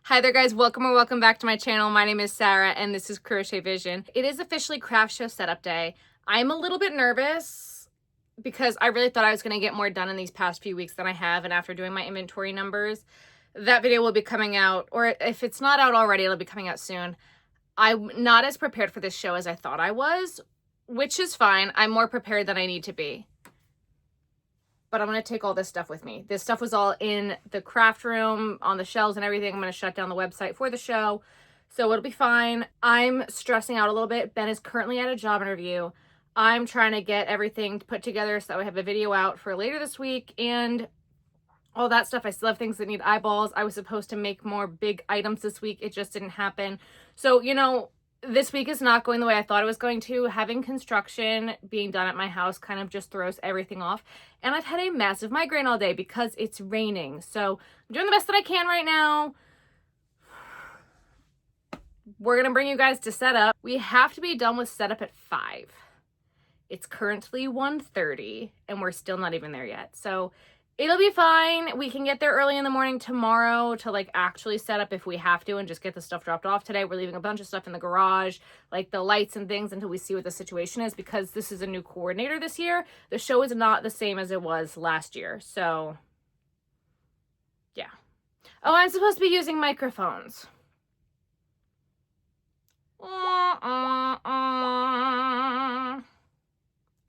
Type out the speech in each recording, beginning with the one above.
Hi there guys, welcome or welcome back to my channel. My name is Sarah and this is Crochet Vision. It is officially craft show setup day. I'm a little bit nervous because I really thought I was going to get more done in these past few weeks than I have, and after doing my inventory numbers, that video will be coming out, or if it's not out already, it'll be coming out soon. I'm not as prepared for this show as I thought I was, which is fine. I'm more prepared than I need to be. But I'm going to take all this stuff with me. This stuff was all in the craft room, on the shelves and everything. I'm going to shut down the website for the show, so it'll be fine. I'm stressing out a little bit. Ben is currently at a job interview. I'm trying to get everything put together so that I have a video out for later this week and all that stuff. I still have things that need eyeballs. I was supposed to make more big items this week. It just didn't happen. So, you know, this week is not going the way I thought it was going to. Having construction being done at my house kind of just throws everything off. And I've had a massive migraine all day because it's raining. So I'm doing the best that I can right now. We're going to bring you guys to setup. We have to be done with setup at 5. It's currently 1:30 and we're still not even there yet. So it'll be fine. We can get there early in the morning tomorrow to like actually set up if we have to and just get the stuff dropped off today. We're leaving a bunch of stuff in the garage, like the lights and things, until we see what the situation is, because this is a new coordinator this year. The show is not the same as it was last year. So yeah. Oh, I'm supposed to be using microphones.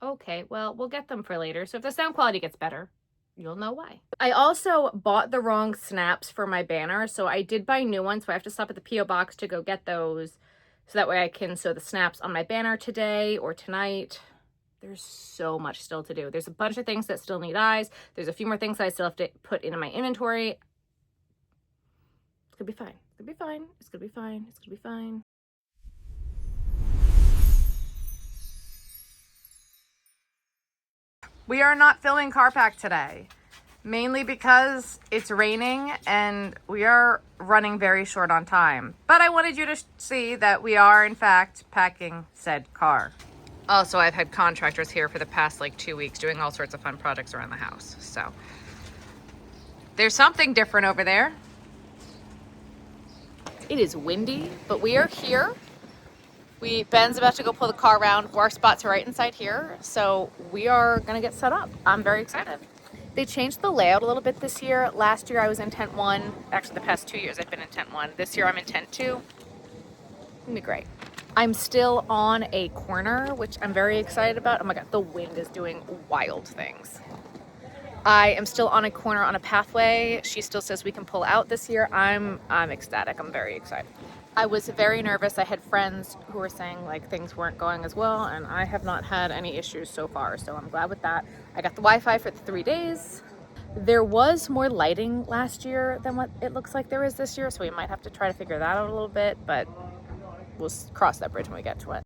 Okay, well, we'll get them for later. So if the sound quality gets better, you'll know why. I also bought the wrong snaps for my banner, so I did buy new ones, so I have to stop at the P.O. box to go get those, so that way I can sew the snaps on my banner today or tonight. There's so much still to do. There's a bunch of things that still need eyes. There's a few more things that I still have to put into my inventory. It's gonna be fine. It's gonna be fine. It's gonna be fine. It's gonna be fine. We are not filming car pack today, mainly because it's raining and we are running very short on time. But I wanted you to see that we are in fact packing said car. Also, I've had contractors here for the past like 2 weeks doing all sorts of fun projects around the house. So there's something different over there. It is windy, but we are here. Ben's about to go pull the car around. Our spots are right inside here, so we are gonna get set up. I'm very excited. They changed the layout a little bit this year. Last year I was in tent 1. Actually, the past 2 years I've been in tent 1. This year I'm in tent 2. It's gonna be great. I'm still on a corner, which I'm very excited about. Oh my God, the wind is doing wild things. I am still on a corner on a pathway. She still says we can pull out this year. I'm ecstatic. I'm very excited. I was very nervous. I had friends who were saying like things weren't going as well, and I have not had any issues so far, so I'm glad with that. I got the Wi-Fi for the 3 days. There was more lighting last year than what it looks like there is this year, so we might have to try to figure that out a little bit, but we'll cross that bridge when we get to it.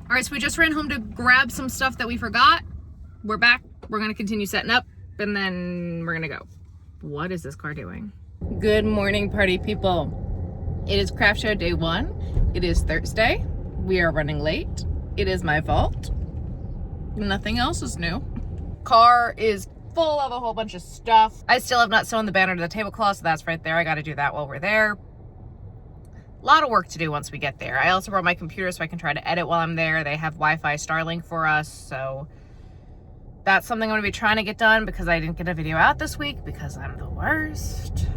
All right, so we just ran home to grab some stuff that we forgot. We're back. We're gonna continue setting up and then we're gonna go. What is this car doing? Good morning, party people. It is craft show day 1. It is Thursday. We are running late. It is my fault. Nothing else is new. Car is full of a whole bunch of stuff. I still have not sewn the banner to the tablecloth, so that's right there. I gotta do that while we're there. A lot of work to do once we get there. I also brought my computer so I can try to edit while I'm there. They have Wi-Fi Starlink for us, so that's something I'm gonna be trying to get done because I didn't get a video out this week because I'm the worst.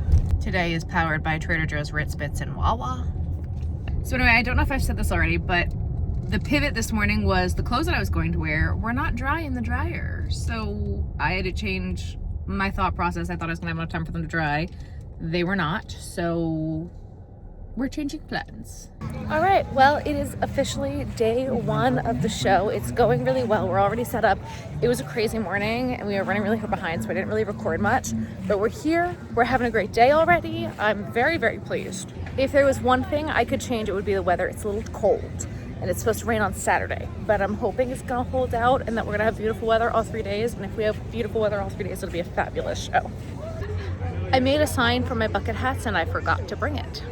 Today is powered by Trader Joe's Ritz Bits and Wawa. So anyway, I don't know if I've said this already, but the pivot this morning was the clothes that I was going to wear were not dry in the dryer. So I had to change my thought process. I thought I was gonna have enough time for them to dry. They were not, so we're changing plans. All right, well, it is officially day 1 of the show. It's going really well. We're already set up. It was a crazy morning and we were running really far behind, so I didn't really record much, but we're here. We're having a great day already. I'm very, very pleased. If there was one thing I could change, it would be the weather. It's a little cold and it's supposed to rain on Saturday, but I'm hoping it's gonna hold out and that we're gonna have beautiful weather all 3 days. And if we have beautiful weather all 3 days, it'll be a fabulous show. I made a sign for my bucket hats and I forgot to bring it.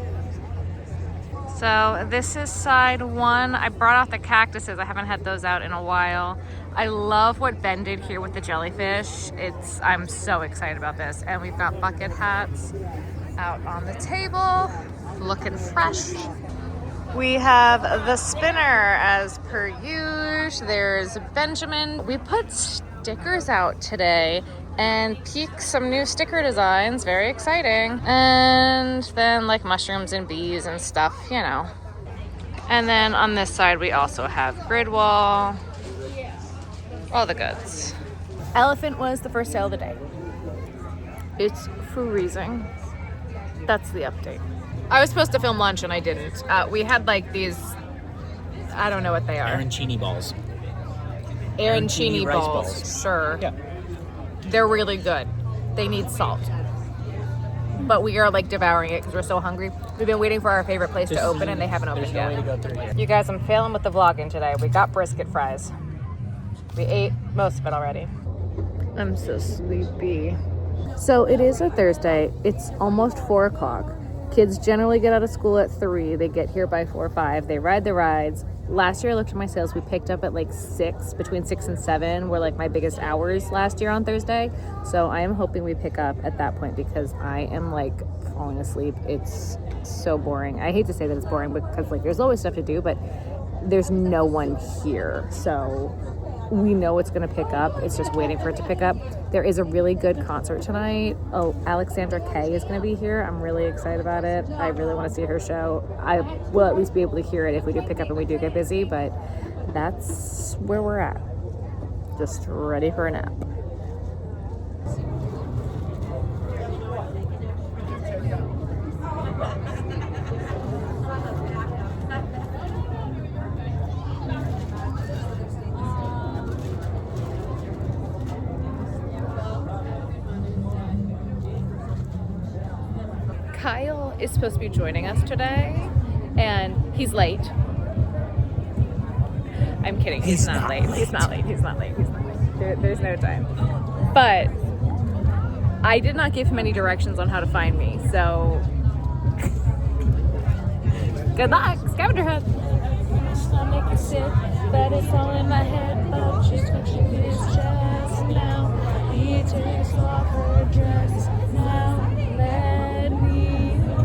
So this is side 1. I brought out the cactuses. I haven't had those out in a while. I love what Ben did here with the jellyfish. I'm so excited about this. And we've got bucket hats out on the table, looking fresh. We have the spinner as per usual. There's Benjamin. We put stickers out today and peek some new sticker designs. Very exciting. And then like mushrooms and bees and stuff, you know. And then on this side we also have grid wall, all the goods. Elephant was the first sale of the day. It's freezing. That's the update. I was supposed to film lunch and I didn't. We had like these, I don't know what they are. Arancini balls. Arancini balls. Sure. Yeah. They're really good. They need salt. But we are like devouring it because we're so hungry. We've been waiting for our favorite place to open and they haven't opened yet. There's no way to go through here. You guys, I'm failing with the vlogging today. We got brisket fries. We ate most of it already. I'm so sleepy. So it is a Thursday. It's almost 4 o'clock. Kids generally get out of school at 3. They get here by 4 or 5. They ride the rides. Last year I looked at my sales. We picked up at like 6, between 6 and 7 were like my biggest hours last year on Thursday. So I am hoping we pick up at that point because I am like falling asleep. It's so boring. I hate to say that it's boring because like there's always stuff to do, but there's no one here. So we know it's going to pick up. It's just waiting for it to pick up. There is a really good concert tonight. Oh, Alexandra Kay is going to be here. I'm really excited about it. I really want to see her show. I will at least be able to hear it if we do pick up and we do get busy, but that's where we're at. Just ready for a nap. Kyle is supposed to be joining us today, and he's late. I'm kidding. He's not late. He's not late. He's not late. He's not late. There's no time. But I did not give him any directions on how to find me, so good luck, scavenger hunt. I'll make you sick, but it's all in my head. But she's touching his chest now. He takes off her dress now. Let me go.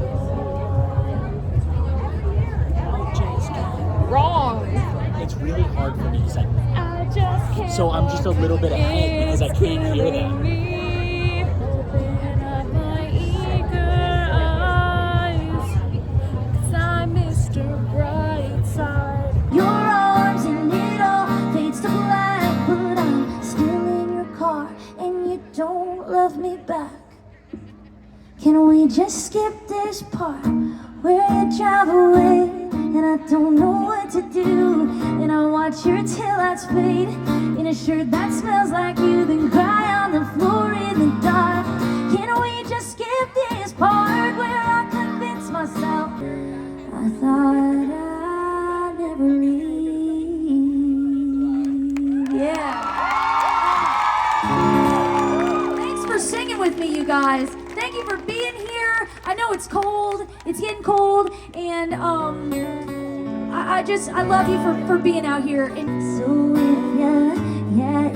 Wrong. It's really hard for me to say. I just can't. So I'm just a little bit ahead because I can't hear that. Open up my eager eyes, 'cause I'm Mr. Brightside. Your arms and it all fades to black, but I'm still in your car and you don't love me back. Can we just skip this part where you drive away and I don't know what to do, and I watch your taillights fade in a shirt that smells like you, then cry on the floor in the dark. Can we just skip this part where I convince myself I thought I'd never leave? It's getting cold, and I love you for being out here. And so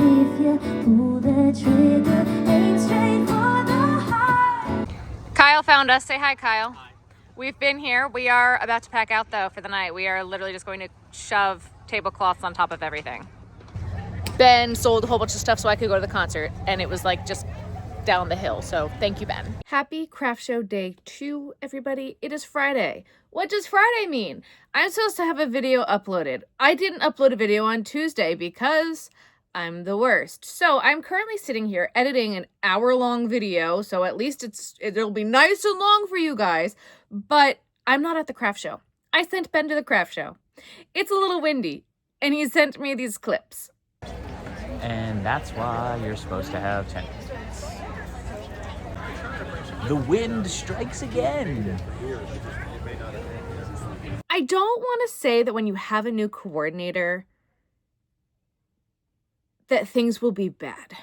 if you pull the trigger, aim straight for the heart. Kyle found us. Say hi, Kyle. Hi. We've been here. We are about to pack out though for the night. We are literally just going to shove tablecloths on top of everything. Ben sold a whole bunch of stuff so I could go to the concert, and it was like just down the hill. So thank you, Ben. Happy craft show day 2, everybody. It is Friday. What does Friday mean? I'm supposed to have a video uploaded. I didn't upload a video on Tuesday because I'm the worst. So I'm currently sitting here editing an hour-long video, so at least it'll be nice and long for you guys, but I'm not at the craft show. I sent Ben to the craft show. It's a little windy, and he sent me these clips. And that's why you're supposed to have 10 minutes. The wind strikes again. I don't want to say that when you have a new coordinator that things will be bad,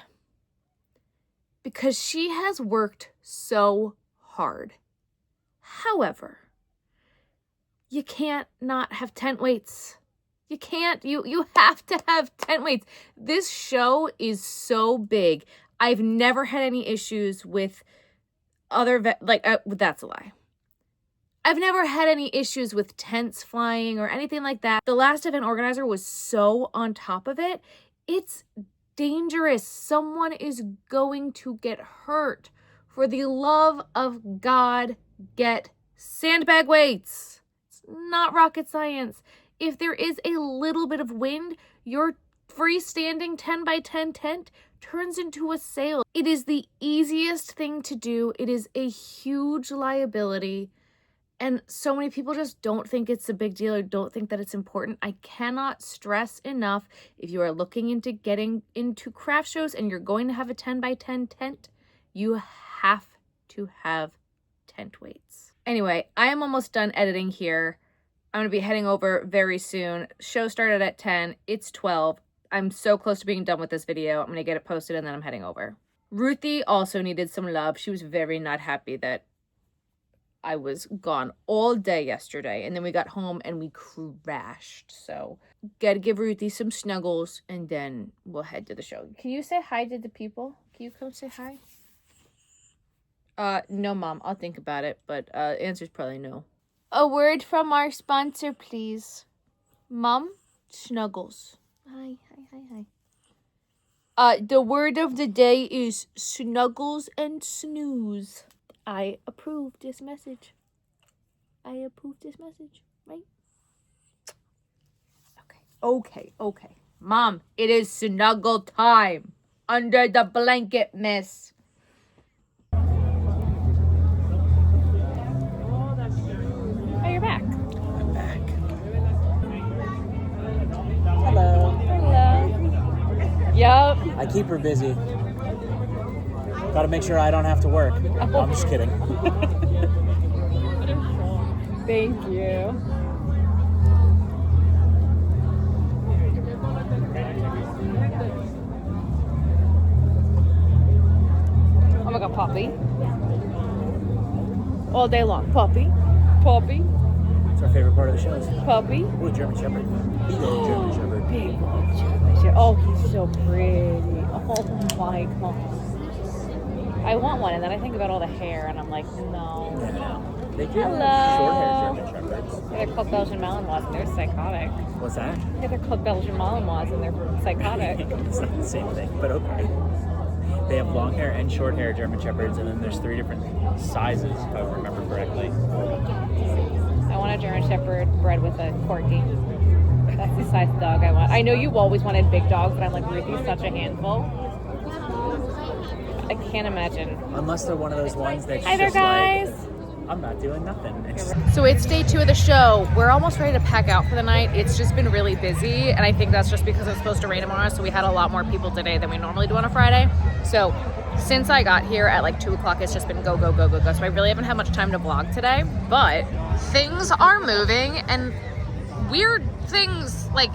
because she has worked so hard. However, you can't not have tent weights. You can't, you have to have tent weights. This show is so big. I've never had any issues with that's a lie. I've never had any issues with tents flying or anything like that. The last event organizer was so on top of it. It's dangerous. Someone is going to get hurt. For the love of God, get sandbag weights. It's not rocket science. If there is a little bit of wind, your freestanding 10 by 10 tent turns into a sail. It is the easiest thing to do. It is a huge liability. And so many people just don't think it's a big deal or don't think that it's important. I cannot stress enough, if you are looking into getting into craft shows and you're going to have a 10 by 10 tent, you have to have tent weights. Anyway, I am almost done editing here. I'm going to be heading over very soon. Show started at 10. It's 12. I'm so close to being done with this video. I'm going to get it posted and then I'm heading over. Ruthie also needed some love. She was very not happy that I was gone all day yesterday. And then we got home and we crashed. So gotta give Ruthie some snuggles and then we'll head to the show. Can you say hi to the people? Can you come say hi? No, Mom. I'll think about it. But answer's probably no. A word from our sponsor, please. Mom, snuggles. Hi. The word of the day is snuggles and snooze. I approve this message. Right? Okay. Mom, it is snuggle time. Under the blanket, miss. Oh, you're back. I'm back. Hello. Yup. I keep her busy. Gotta make sure I don't have to work. No, I'm just kidding. Thank you. Oh my God, Poppy. All day long. Poppy. It's our favorite part of the show. Puppy. Ooh, German Shepherd. Big old German Shepherd. Big old German Shepherd. Oh, he's so pretty. Oh my God. I want one, and then I think about all the hair, and I'm like, no. Yeah. They do Hello. have short-haired German Shepherds. Yeah, they're called Belgian Malinois, and they're psychotic. What's that? Yeah, they're called Belgian Malinois, and they're psychotic. It's not the same thing, but okay. They have long hair and short hair German Shepherds, and then there's 3 different sizes, if I remember correctly. I want a German Shepherd bred with a Corgi. That's the size dog I want. I know you always wanted big dogs, but I'm like, Ruthie's such a handful. I can't imagine. Unless they're one of those ones that's Hi there, just guys. like, I'm not doing nothing. So it's day 2 of the show. We're almost ready to pack out for the night. It's just been really busy, and I think that's just because it's supposed to rain tomorrow, so we had a lot more people today than we normally do on a Friday. So since I got here at like 2 o'clock, it's just been go. So I really haven't had much time to vlog today, but things are moving, and weird things, like,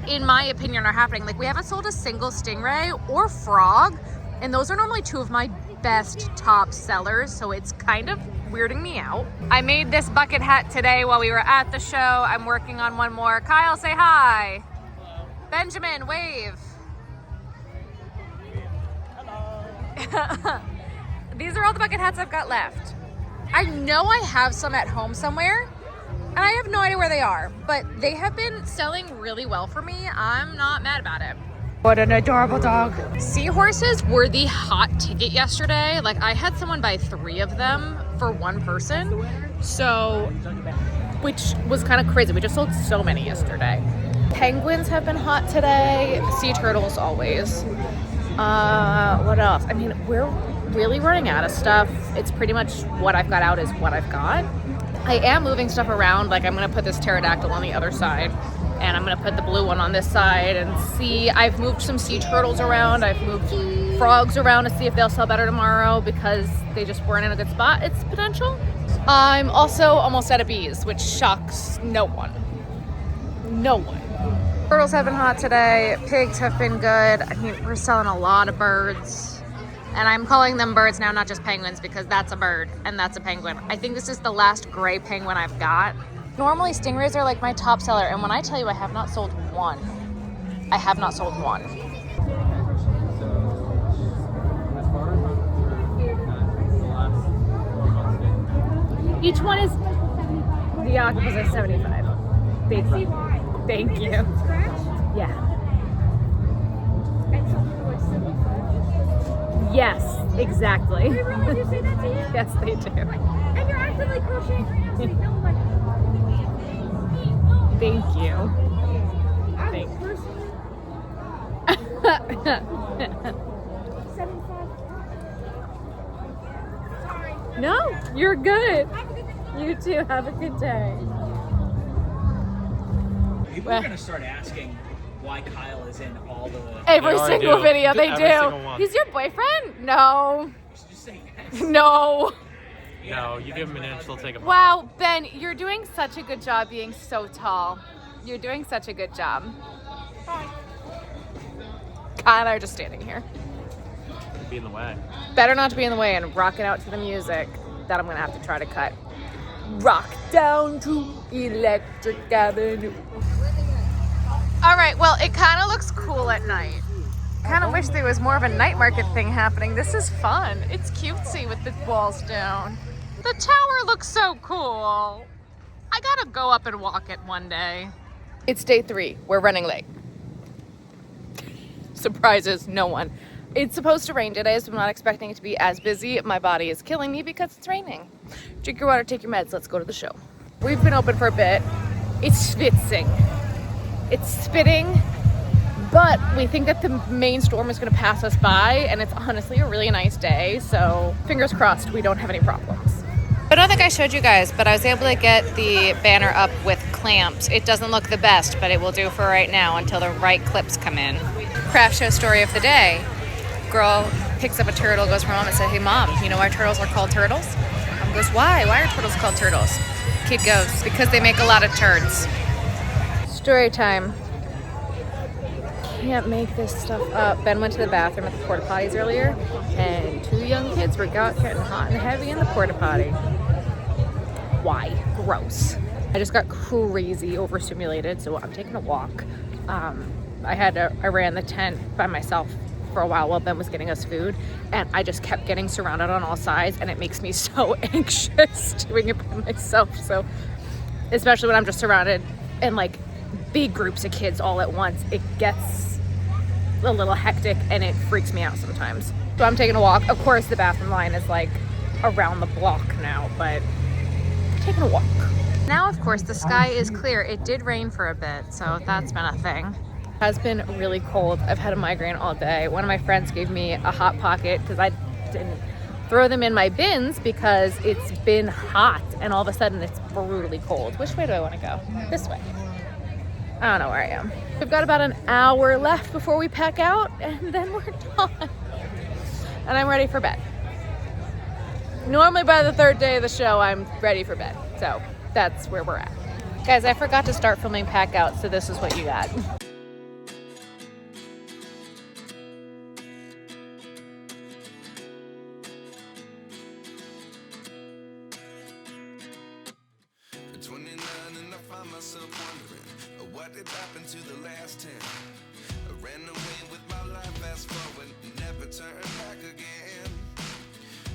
in my opinion, are happening. Like, we haven't sold a single stingray or frog, and those are normally 2 of my best top sellers, so it's kind of weirding me out. I made this bucket hat today while we were at the show. I'm working on one more. Kyle, say hi. Hello. Benjamin, wave. Hello. These are all the bucket hats I've got left. I know I have some at home somewhere, and I have no idea where they are, but they have been selling really well for me. I'm not mad about it. What an adorable dog. Seahorses were the hot ticket yesterday. Like, I had someone buy 3 of them for one person. So, which was kind of crazy. We just sold so many yesterday. Penguins have been hot today. Sea turtles always. What else? I mean, we're really running out of stuff. It's pretty much what I've got out is what I've got. I am moving stuff around. Like, I'm gonna put this pterodactyl on the other side, and I'm gonna put the blue one on this side and see. I've moved some sea turtles around. I've moved frogs around to see if they'll sell better tomorrow because they just weren't in a good spot. It's potential. I'm also almost out of bees, which shocks no one. No one. Turtles have been hot today. Pigs have been good. I mean, we're selling a lot of birds. And I'm calling them birds now, not just penguins, because that's a bird and that's a penguin. I think this is the last gray penguin I've got. Normally stingrays are like my top seller, and when I tell you I have not sold one, I have not sold one. Each one is, the octopus are 75. Thank you. Yeah. Yes, exactly. They really do say that to you? Yes, they do. And you're actively crocheting right now, so you know what. Thank you. Thank you. No, you're good. You too. Have a good day. People are going to start asking why Kyle is in all the... Every single video, they do. He's your boyfriend? No. Just say yes. No. No, you give him an inch, they'll take a mile. Wow, Ben, you're doing such a good job being so tall. You're doing such a good job. Kyle and I are just standing here. Be in the way. Better not to be in the way and rocking out to the music that I'm going to have to try to cut. Rock down to Electric Avenue. All right, well, it kind of looks cool at night. Kind of wish there was more of a night market thing happening. This is fun. It's cutesy with the walls down. The tower looks so cool. I gotta go up and walk it one day. It's day 3. We're running late. Surprises, no one. It's supposed to rain today, so I'm not expecting it to be as busy. My body is killing me because it's raining. Drink your water, take your meds. Let's go to the show. We've been open for a bit. It's schwitzing. It's spitting, but we think that the main storm is going to pass us by, and it's honestly a really nice day, so fingers crossed we don't have any problems. I don't think I showed you guys, but I was able to get the banner up with clamps. It doesn't look the best, but it will do for right now until the right clips come in. Craft show story of the day. Girl picks up a turtle, goes to her mom and says, "Hey mom, you know why turtles are called turtles?" Mom goes, "Why? Why are turtles called turtles?" Kid goes, "Because they make a lot of turds." Story time. Can't make this stuff up. Ben went to the bathroom at the porta potties earlier, and 2 young kids were getting hot and heavy in the porta potty. Why? Gross. I just got crazy overstimulated, so I'm taking a walk. I ran the tent by myself for a while Ben was getting us food, and I just kept getting surrounded on all sides, and it makes me so anxious doing it by myself. So, especially when I'm just surrounded and like big groups of kids all at once, it gets a little hectic and it freaks me out sometimes. So I'm taking a walk. Of course, the bathroom line is like around the block now, but I'm taking a walk. Now, of course, the sky is clear. It did rain for a bit, so that's been a thing. It has been really cold. I've had a migraine all day. One of my friends gave me a Hot Pocket because I didn't throw them in my bins because it's been hot and all of a sudden it's brutally cold. Which way do I want to go? This way. I don't know where I am. We've got about an hour left before we pack out, and then we're done. And I'm ready for bed. Normally by the 3rd day of the show, I'm ready for bed. So that's where we're at. Guys, I forgot to start filming pack out, so this is what you got. one, and I find myself wondering, what did happen to the last 10? I ran away with my life, fast forward, never turn back again.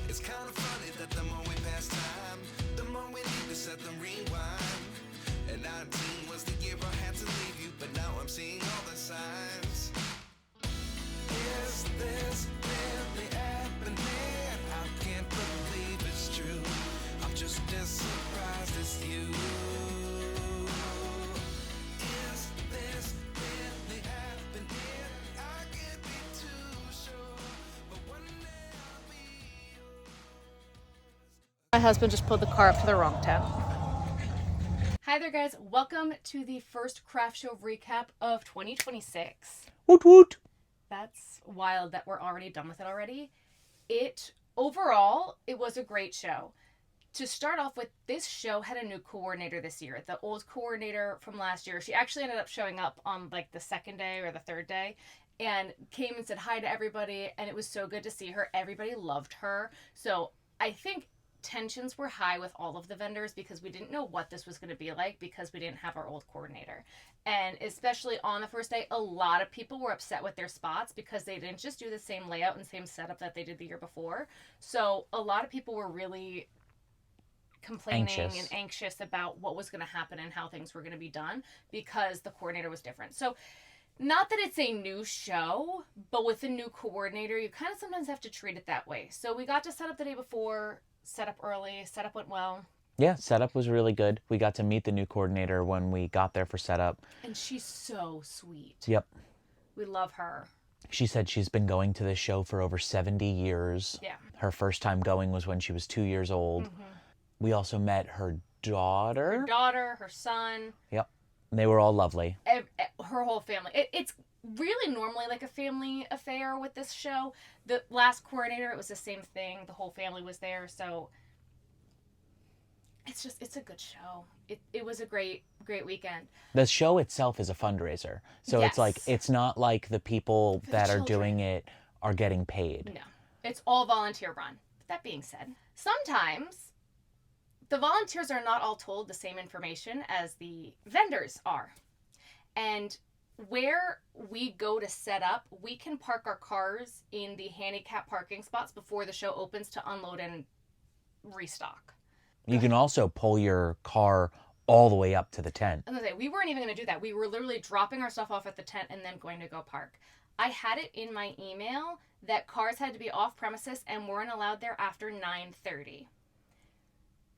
It's kind of funny that the more we pass time, the more we need to set them rewind. And 19 was the year I had to leave you, but now I'm seeing all the signs. Is this really happening? I can't believe it's true. I'm just as surprised as you. Is this really happening? I can't be too sure, but one day I'll be yours. My husband just pulled the car up to the wrong town. Hi there, guys. Welcome to the first craft show recap of 2026. Woot woot. That's wild that we're already done with it already. Overall, it was a great show. To start off with, this show had a new coordinator this year. The old coordinator from last year, she actually ended up showing up on like the second day or the third day and came and said hi to everybody, and it was so good to see her. Everybody loved her. So I think tensions were high with all of the vendors because we didn't know what this was going to be like because we didn't have our old coordinator. And especially on the first day, a lot of people were upset with their spots because they didn't just do the same layout and same setup that they did the year before. So a lot of people were really complaining and anxious about what was going to happen and how things were going to be done because the coordinator was different. So not that it's a new show, but with a new coordinator, you kind of sometimes have to treat it that way. So we got to set up the day before, set up early, setup went well. Yeah, setup was really good. We got to meet the new coordinator when we got there for setup. And she's so sweet. Yep. We love her. She said she's been going to this show for over 70 years. Yeah. Her first time going was when she was 2 years old. Mm-hmm. We also met her daughter. Her daughter, her son. Yep. They were all lovely. Her whole family. It's really normally like a family affair with this show. The last coordinator, it was the same thing. The whole family was there. So it's a good show. It was a great weekend. The show itself is a fundraiser. So yes. it's not like the people that are doing it are getting paid. No. It's all volunteer run. But that being said, sometimes the volunteers are not all told the same information as the vendors are. And where we go to set up, we can park our cars in the handicap parking spots before the show opens to unload and restock. You can also pull your car all the way up to the tent. I was gonna say, we weren't even going to do that. We were literally dropping our stuff off at the tent and then going to go park. I had it in my email that cars had to be off premises and weren't allowed there after 9:30.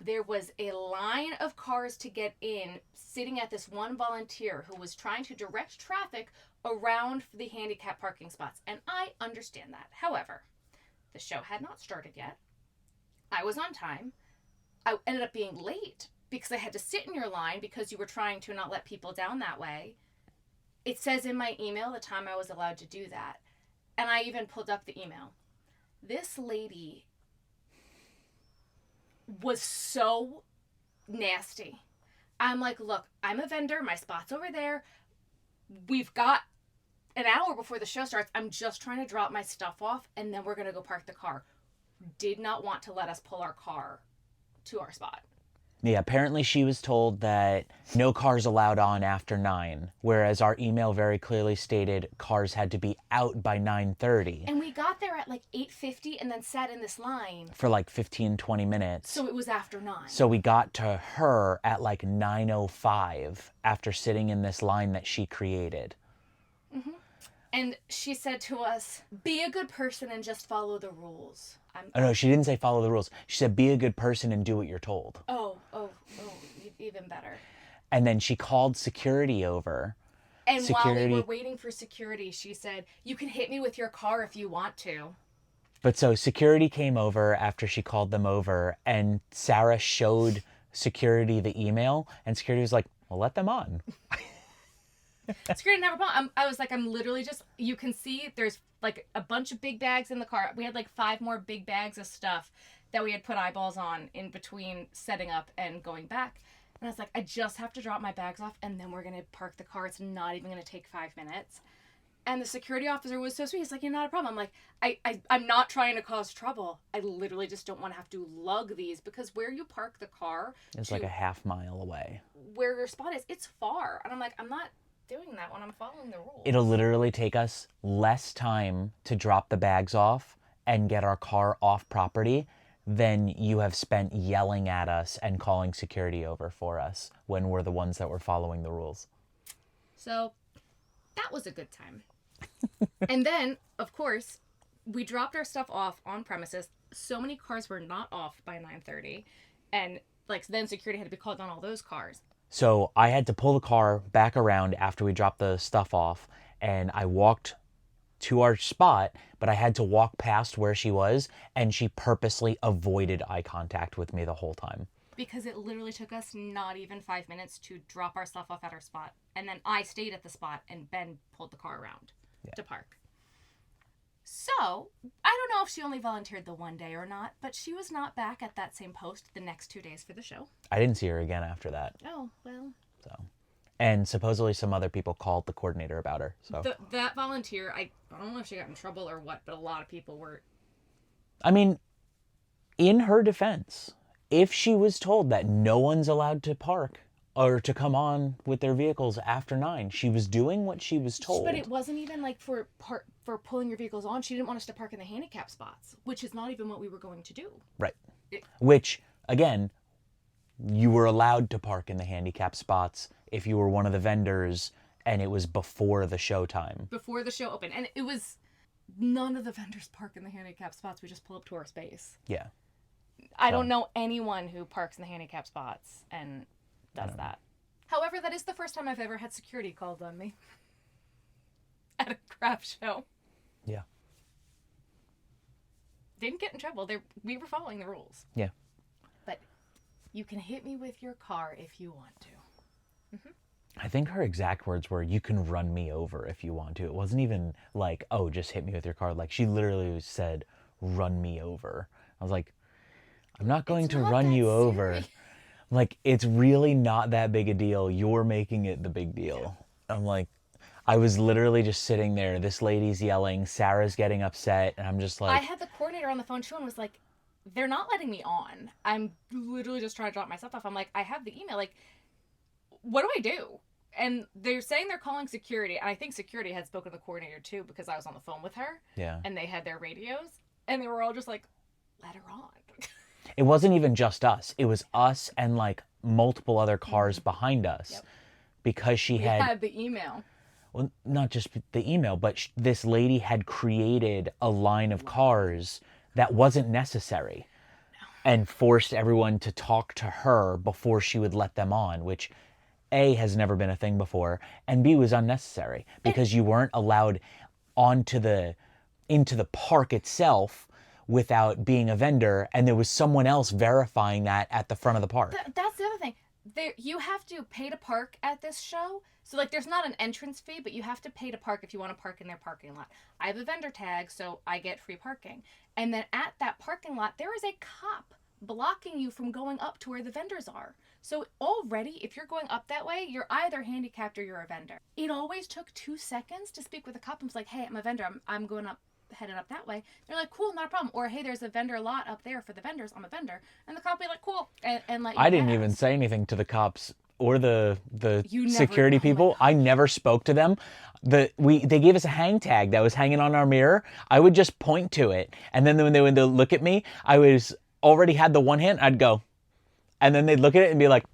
There was a line of cars to get in sitting at this one volunteer who was trying to direct traffic around the handicap parking spots. And I understand that. However, the show had not started yet. I was on time. I ended up being late because I had to sit in your line because you were trying to not let people down that way. It says in my email the time I was allowed to do that. And I even pulled up the email. This lady was so nasty. I'm like, look, I'm a vendor. My spot's over there. We've got an hour before the show starts. I'm just trying to drop my stuff off, and then we're going to go park the car. Did not want to let us pull our car to our spot. Yeah, apparently she was told that no cars allowed on after 9, whereas our email very clearly stated cars had to be out by 9:30. And we got there at like 8:50 and then sat in this line for like 15, 20 minutes. So it was after 9. So we got to her at like 9:05 after sitting in this line that she created. Mm-hmm. And she said to us, be a good person and just follow the rules. Oh, no, she didn't say follow the rules. She said, be a good person and do what you're told. Oh, even better. And then she called security over. And while we were waiting for security, she said, you can hit me with your car if you want to. But so security came over after she called them over, and Sarah showed security the email, and security was like, well, let them on. Security never problem. I was like, I'm literally just, you can see there's like a bunch of big bags in the car. We had like 5 more big bags of stuff that we had put eyeballs on in between setting up and going back. And I was like, I just have to drop my bags off and then we're going to park the car. It's not even going to take 5 minutes. And the security officer was so sweet. He's like, "You're not a problem." I'm like, I'm not trying to cause trouble. I literally just don't want to have to lug these, because where you park the car, It's like a half mile away. where your spot is, it's far. And I'm like, I'm not doing that when I'm following the rules. It'll literally take us less time to drop the bags off and get our car off property than you have spent yelling at us and calling security over for us when we're the ones that were following the rules. So that was a good time. And then, of course, we dropped our stuff off on premises. So many cars were not off by 9:30, and like then security had to be called on all those cars. So I had to pull the car back around after we dropped the stuff off, and I walked to our spot, but I had to walk past where she was, and she purposely avoided eye contact with me the whole time. Because it literally took us not even 5 minutes to drop our stuff off at our spot. And then I stayed at the spot and Ben pulled the car around to park. So, I don't know if she only volunteered the one day or not, but she was not back at that same post the next 2 days for the show. I didn't see her again after that. Oh, well. So, and supposedly some other people called the coordinator about her. So that volunteer, I don't know if she got in trouble or what, but a lot of people were. I mean, in her defense, if she was told that no one's allowed to park or to come on with their vehicles after 9, she was doing what she was told. But it wasn't even like for pulling your vehicles on. She didn't want us to park in the handicap spots, which is not even what we were going to do. Right. Which, again, you were allowed to park in the handicap spots if you were one of the vendors and it was before the show time. Before the show opened. And it was, none of the vendors park in the handicap spots. We just pull up to our space. Yeah. I don't know anyone who parks in the handicap spots and does that. However, that is the first time I've ever had security called on me at a craft show. Yeah. Didn't get in trouble. We were following the rules. Yeah. But you can hit me with your car if you want to. I think her exact words were, "You can run me over if you want to." It wasn't even like, "Oh, just hit me with your car." Like, she literally said, "Run me over." I was like, "I'm not going to run you over." Like, it's really not that big a deal. You're making it the big deal. I'm like, I was literally just sitting there. This lady's yelling. Sarah's getting upset. And I'm just like... I had the coordinator on the phone too and was like, they're not letting me on. I'm literally just trying to drop my stuff off. I'm like, I have the email. Like, what do I do? And they're saying they're calling security. And I think security had spoken to the coordinator too because I was on the phone with her. Yeah. And they had their radios. And they were all just like, let her on. It wasn't even just us. It was us and like multiple other cars behind us. Yep. Because she had the email. Well, not just the email, but this lady had created a line of cars that wasn't necessary and forced everyone to talk to her before she would let them on, which A, has never been a thing before, and B, was unnecessary because you weren't allowed into the park itself without being a vendor, and there was someone else verifying that at the front of the park. That's the other thing. You have to pay to park at this show. So, like, there's not an entrance fee, but you have to pay to park if you want to park in their parking lot. I have a vendor tag, so I get free parking. And then at that parking lot, there is a cop blocking you from going up to where the vendors are. So already, if you're going up that way, you're either handicapped or you're a vendor. It always took 2 seconds to speak with a cop and was like, hey, I'm a vendor. I'm going up, headed up that way. They're like, cool, not a problem. Or, hey, there's a vendor lot up there for the vendors. I'm a vendor. And the cop be like, cool. And let you I didn't pass. even say anything to the cops or the You never- security oh my people. God. I never spoke to them. They gave us a hang tag that was hanging on our mirror. I would just point to it, and then when they would look at me, I was already had the one hand. I'd go, and then they'd look at it and be like,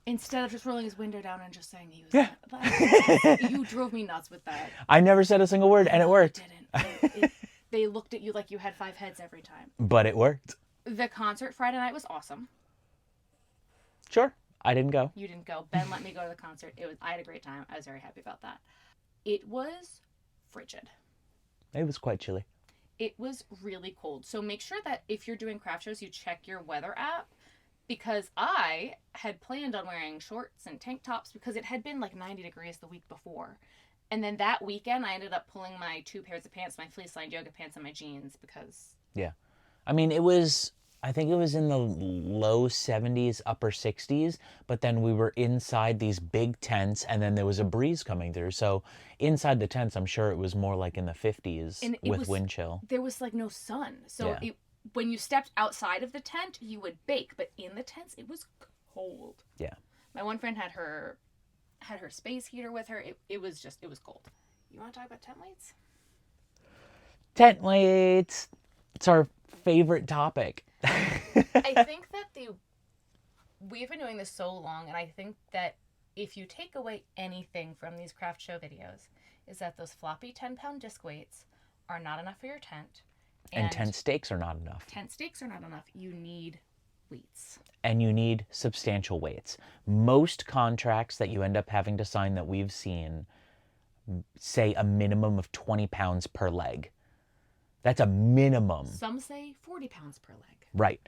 Instead of just rolling his window down and just saying he was Yeah. you drove me nuts with that. I never said a single word, and it worked. Didn't. They looked at you like you had 5 heads every time. But it worked. The concert Friday night was awesome. Sure, I didn't go. You didn't go. Ben let me go to the concert. I had a great time. I was very happy about that. It was frigid. It was quite chilly. It was really cold. So make sure that if you're doing craft shows, you check your weather app. Because I had planned on wearing shorts and tank tops because it had been like 90 degrees the week before. And then that weekend, I ended up pulling my 2 pairs of pants, my fleece-lined yoga pants, and my jeans because... Yeah. I mean, it was I think it was in the low 70s, upper 60s, but then we were inside these big tents and then there was a breeze coming through. So inside the tents, I'm sure it was more like in the 50s And with wind chill. There was like no sun. So Yeah. when you stepped outside of the tent, you would bake, but in the tents, it was cold. Yeah. My one friend had her space heater with her. It was cold. You want to talk about tent weights? Tent weights. It's our favorite topic. I think that we've been doing this so long, and I think that if you take away anything from these craft show videos, is that those floppy 10-pound disc weights are not enough for your tent. And tent stakes are not enough. Tent stakes are not enough. You need weights. And you need substantial weights. Most contracts that you end up having to sign that we've seen say a minimum of 20 pounds per leg. That's a minimum. Some say 40 pounds per leg. Right.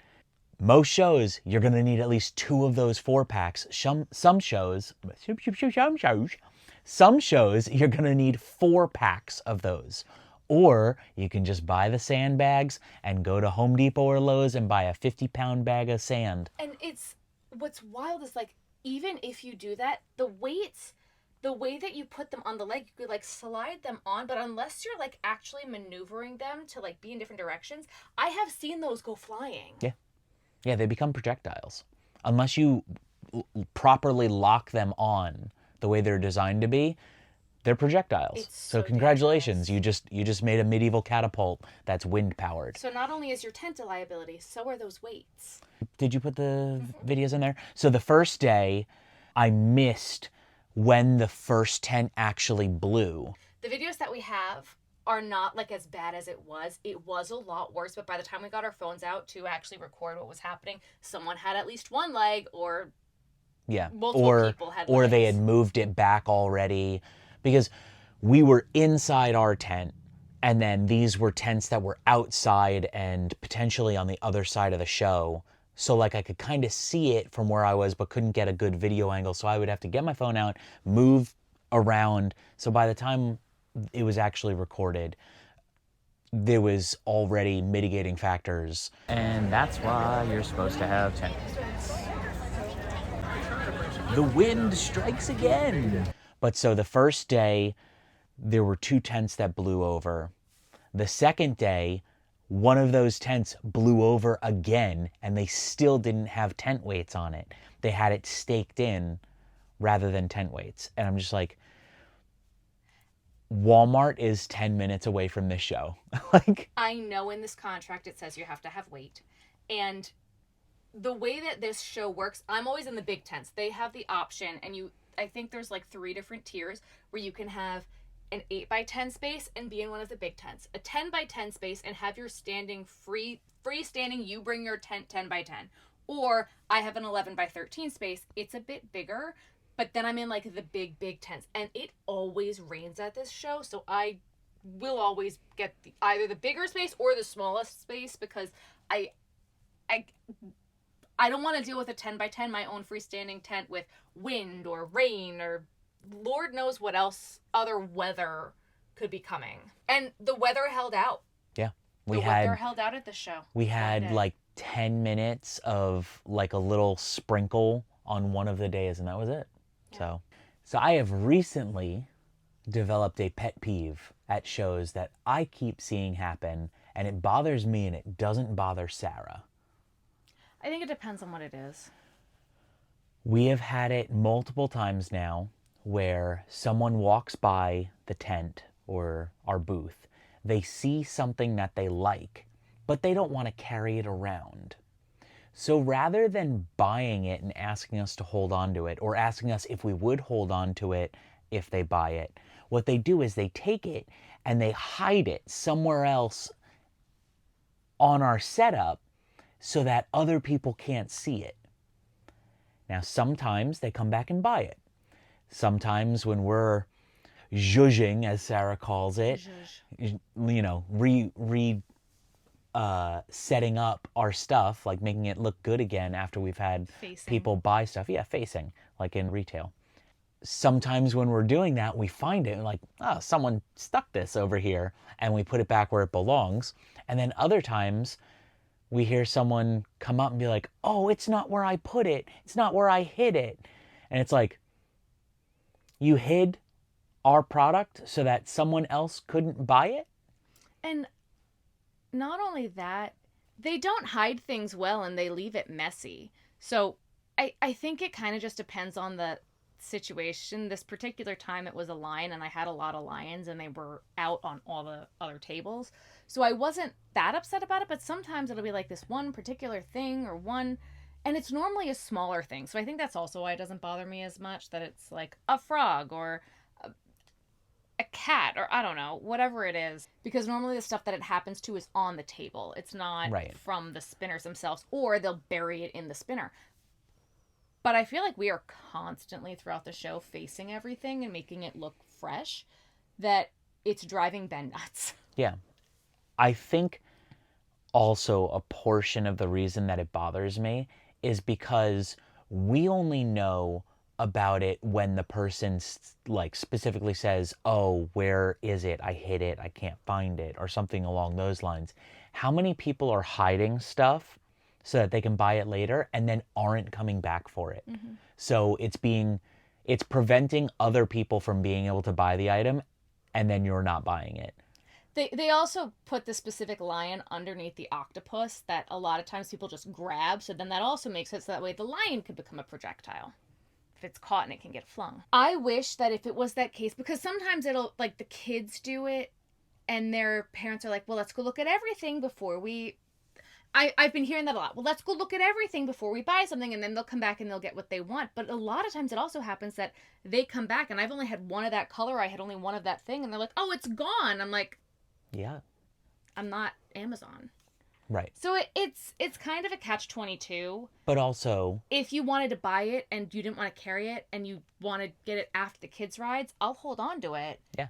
Most shows, you're going to need at least 2 of those 4-packs. Some shows, you're going to need 4 packs of those. Or you can just buy the sandbags and go to Home Depot or Lowe's and buy a 50-pound bag of sand. And what's wild is like, even if you do that, the weights, the way that you put them on the leg, you could like slide them on, but unless you're like actually maneuvering them to like be in different directions, I have seen those go flying. Yeah. Yeah, they become projectiles. Unless you properly lock them on the way they're designed to be, they're projectiles. It's so so congratulations, you just made a medieval catapult that's wind powered. So not only is your tent a liability, so are those weights. Did you put the videos in there? So the first day, I missed when the first tent actually blew. The videos that we have are not like as bad as it was. It was a lot worse, but by the time we got our phones out to actually record what was happening, someone had at least one leg, or Yeah, multiple people had or they legs. had moved it back already, because we were inside our tent, and then these were tents that were outside and potentially on the other side of the show. So like I could kind of see it from where I was, but couldn't get a good video angle. So I would have to get my phone out, move around. So by the time it was actually recorded, there was already mitigating factors. And that's why you're supposed to have tent. The wind strikes again. But so the first day, there were 2 tents that blew over. The second day, one of those tents blew over again, and they still didn't have tent weights on it. They had it staked in rather than tent weights. And I'm just like, Walmart is 10 minutes away from this show. Like, I know in this contract it says you have to have weight. And the way that this show works, I'm always in the big tents. They have the option, and I think there's like 3 different tiers where you can have an 8x10 space and be in one of the big tents, a 10x10 space and have your standing freestanding, you bring your tent 10x10. Or I have an 11x13 space. It's a bit bigger, but then I'm in like the big tents, and it always rains at this show. So I will always get either the bigger space or the smallest space, because I don't want to deal with a 10x10, my own freestanding tent, with wind or rain or Lord knows what else other weather could be coming. And the weather held out. yeah, The weather held out at the show. we had like 10 minutes of like a little sprinkle on one of the days, and that was it. Yeah. So I have recently developed a pet peeve at shows that I keep seeing happen, and it bothers me and it doesn't bother Sarah. I think it depends on what it is. We have had it multiple times now where someone walks by the tent or our booth, they see something that they like, but they don't want to carry it around. So rather than buying it and asking us to hold on to it, or asking us if we would hold on to it if they buy it, what they do is they take it and they hide it somewhere else on our setup so that other people can't see it. Now, sometimes they come back and buy it. Sometimes when we're zhuzhing, as Sarah calls it, you know, setting up our stuff, like making it look good again after we've had people buy stuff. Yeah, facing, like in retail. Sometimes when we're doing that, we find it and like, oh, someone stuck this over here, and we put it back where it belongs. And then other times we hear someone come up and be like, oh, it's not where I put it. It's not where I hid it. And it's like, you hid our product so that someone else couldn't buy it? And not only that, they don't hide things well and they leave it messy. So I think it kind of just depends on the situation. This particular time it was a lion and I had a lot of lions and they were out on all the other tables. So I wasn't that upset about it, but sometimes it'll be like this one particular thing or one, and it's normally a smaller thing. So I think that's also why it doesn't bother me as much, that it's like a frog or a cat or I don't know, whatever it is, because normally the stuff that it happens to is on the table. It's not from the spinners themselves, or they'll bury it in the spinner. But I feel like we are constantly throughout the show facing everything and making it look fresh, that it's driving Ben nuts. Yeah. I think also a portion of the reason that it bothers me is because we only know about it when the person like specifically says, oh, where is it? I hid it. I can't find it, or something along those lines. How many people are hiding stuff so that they can buy it later and then aren't coming back for it? Mm-hmm. So it's preventing other people from being able to buy the item, and then you're not buying it. They also put the specific lion underneath the octopus that a lot of times people just grab, so then that also makes it so that way the lion could become a projectile. If it's caught and it can get flung. I wish that if it was that case, because sometimes it'll, like, the kids do it and their parents are like, well, let's go look at everything before we... I've been hearing that a lot. Well, let's go look at everything before we buy something, and then they'll come back and they'll get what they want. But a lot of times it also happens that they come back and I've only had one of that color, I had only one of that thing, and they're like, oh, it's gone. I'm like... Yeah. I'm not Amazon. Right. So it's kind of a catch-22. But also, if you wanted to buy it and you didn't want to carry it and you want to get it after the kids' rides, I'll hold on to it. Yeah.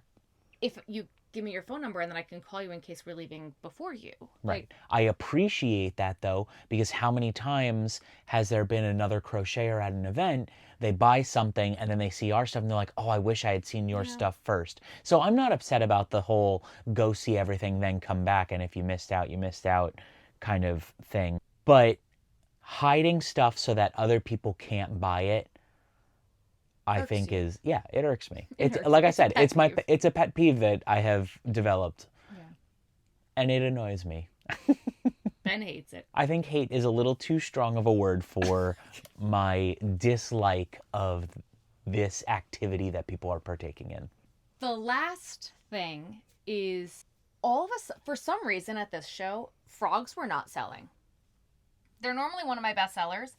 If you give me your phone number and then I can call you in case we're leaving before you. Right. I appreciate that, though, because how many times has there been another crocheter at an event, they buy something and then they see our stuff and they're like, oh, I wish I had seen your stuff first. So I'm not upset about the whole go see everything, then come back, and if you missed out kind of thing. But hiding stuff so that other people can't buy it, I think is, it irks me. It's like I said, it's a pet peeve that I have developed. Yeah. And it annoys me. Ben hates it. I think hate is a little too strong of a word for my dislike of this activity that people are partaking in. The last thing is, all of us, for some reason at this show, frogs were not selling. They're normally one of my best sellers.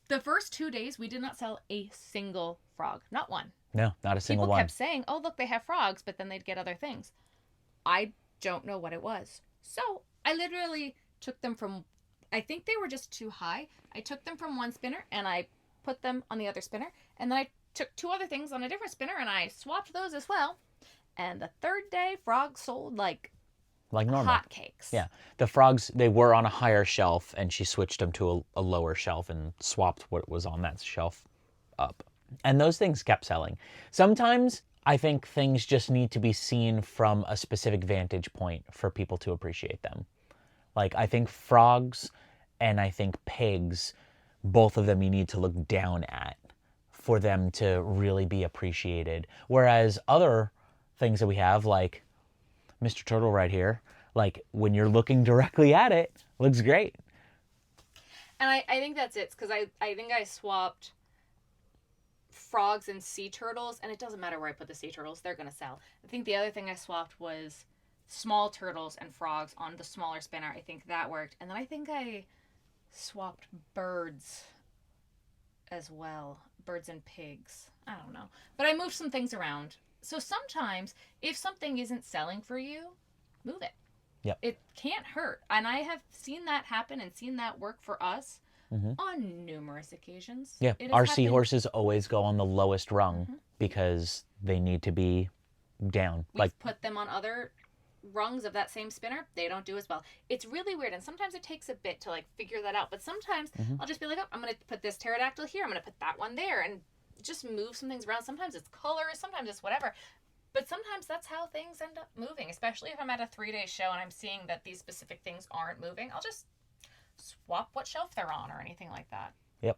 The first 2 days, we did not sell a single frog. Not one. No, not a single one. People kept saying, oh, look, they have frogs, but then they'd get other things. I don't know what it was. So I literally took them from, I think they were just too high. I took them from one spinner and I put them on the other spinner. And then I took two other things on a different spinner and I swapped those as well. And the third day, frogs sold like normal hotcakes. Yeah. The frogs, they were on a higher shelf and she switched them to a lower shelf and swapped what was on that shelf up. And those things kept selling. Sometimes I think things just need to be seen from a specific vantage point for people to appreciate them. Like, I think frogs and I think pigs, both of them you need to look down at for them to really be appreciated. Whereas other things that we have, like Mr. Turtle right here, like when you're looking directly at it, looks great. And I think that's it, because I think I swapped frogs and sea turtles, and it doesn't matter where I put the sea turtles, they're going to sell. I think the other thing I swapped was small turtles and frogs on the smaller spinner. I think that worked. And then I think I swapped birds as well. Birds and pigs. I don't know. But I moved some things around. So sometimes, if something isn't selling for you, move it. Yep. It can't hurt. And I have seen that happen and seen that work for us on numerous occasions. Yeah, our seahorses always go on the lowest rung because they need to be down. We've put them on other rungs of that same spinner. They don't do as well. It's really weird. And sometimes it takes a bit to figure that out. But sometimes I'll just be like, oh, I'm going to put this pterodactyl here. I'm going to put that one there. And just move some things around. Sometimes it's colors, sometimes it's whatever. But sometimes that's how things end up moving, especially if I'm at a 3-day show and I'm seeing that these specific things aren't moving. I'll just swap what shelf they're on or anything like that. Yep.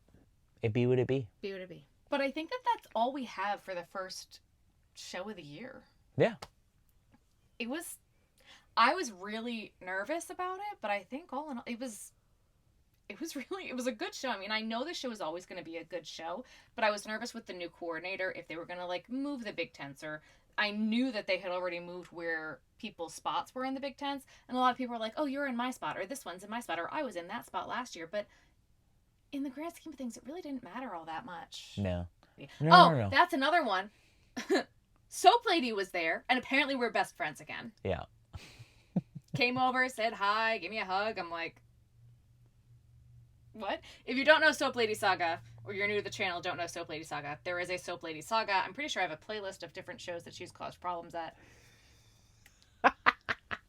It be what it be. Be what it be. But I think that that's all we have for the first show of the year. Yeah. I was really nervous about it, but I think all in all, it was a good show. I mean, I know the show is always going to be a good show, but I was nervous with the new coordinator if they were going to like move the big tents, or I knew that they had already moved where people's spots were in the big tents, and a lot of people were like, oh, you're in my spot, or this one's in my spot, or I was in that spot last year, but in the grand scheme of things, it really didn't matter all that much. No. No. That's another one. Soap Lady was there, and apparently we're best friends again. Yeah. Came over, said hi, gave me a hug. I'm like, what? If you don't know Soap Lady Saga, or you're new to the channel, don't know Soap Lady Saga, there is a Soap Lady Saga. I'm pretty sure I have a playlist of different shows that she's caused problems at.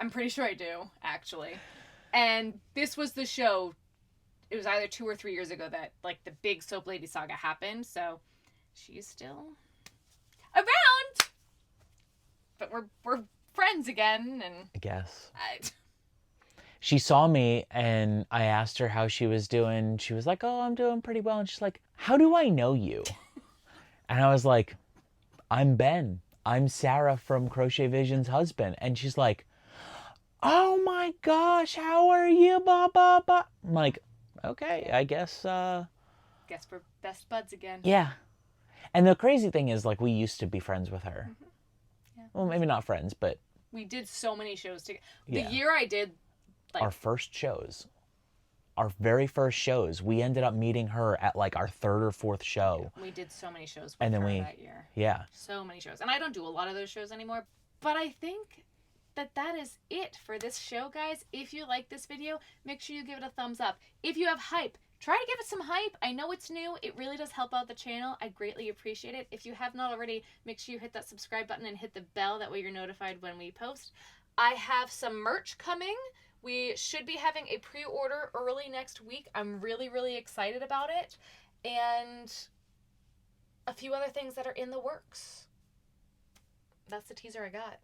I'm pretty sure I do, actually. And this was the show, it was either 2 or 3 years ago that, like, the big Soap Lady Saga happened, so she's still around! But we're friends again, and... I guess. She saw me, and I asked her how she was doing. She was like, oh, I'm doing pretty well. And she's like, how do I know you? And I was like, I'm Ben. I'm Sarah from Crochet Vision's husband. And she's like, oh my gosh, how are you? Blah, blah, blah. I'm like, okay, I guess. Guess we're best buds again. Yeah. And the crazy thing is, like, we used to be friends with her. Mm-hmm. Yeah. Well, maybe not friends, but... We did so many shows together. Yeah. The year I did... Like, our first shows, our very first shows, we ended up meeting her at like our 3rd or 4th show. We did so many shows with and then her that year. Yeah. So many shows. And I don't do a lot of those shows anymore. But I think that is it for this show, guys. If you like this video, make sure you give it a thumbs up. If you have hype, try to give it some hype. I know it's new. It really does help out the channel. I greatly appreciate it. If you have not already, make sure you hit that subscribe button and hit the bell. That way you're notified when we post. I have some merch coming. We should be having a pre-order early next week. I'm really, really excited about it. And a few other things that are in the works. That's the teaser I got.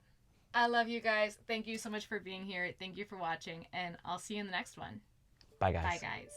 I love you guys. Thank you so much for being here. Thank you for watching. And I'll see you in the next one. Bye, guys. Bye, guys.